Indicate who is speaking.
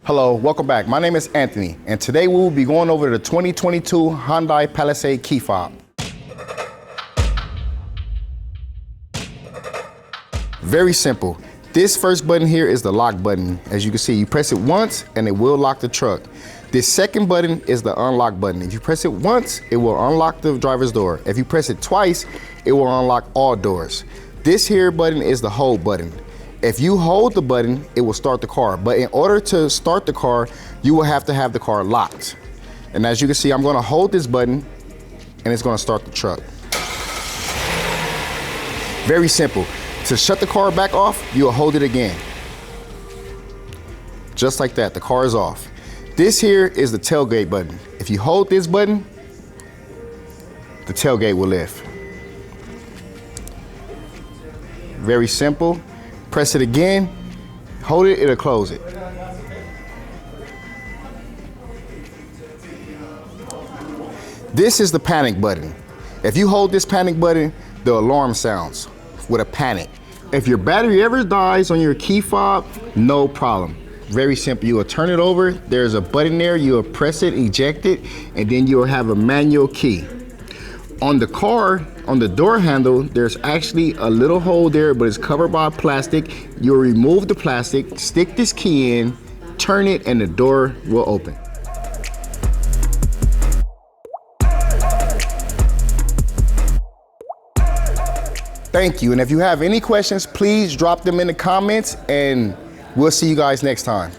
Speaker 1: Hello, welcome back. My name is Anthony, and today we will be going over the 2022 Hyundai Palisade key fob. Very simple. This first button here is the lock button. As you can see, you press it once and it will lock the truck. This second button is the unlock button. If you press it once, it will unlock the driver's door. If you press it twice, it will unlock all doors. This here button is the hold button. If you hold the button, it will start the car. But in order to start the car, you will have to have the car locked. And as you can see, I'm gonna hold this button and it's gonna start the truck. Very simple. To shut the car back off, you'll hold it again. Just like that, the car is off. This here is the tailgate button. If you hold this button, the tailgate will lift. Very simple. Press it again, hold it, it'll close it. This is the panic button. If you hold this panic button, the alarm sounds with a panic. If your battery ever dies on your key fob, no problem. Very simple, you will turn it over, there's a button there, you will press it, eject it, and then you will have a manual key. On the car, on the door handle, there's actually a little hole there, but it's covered by plastic. You'll remove the plastic, stick this key in, turn it, and the door will open. Thank you, and if you have any questions, please drop them in the comments, and we'll see you guys next time.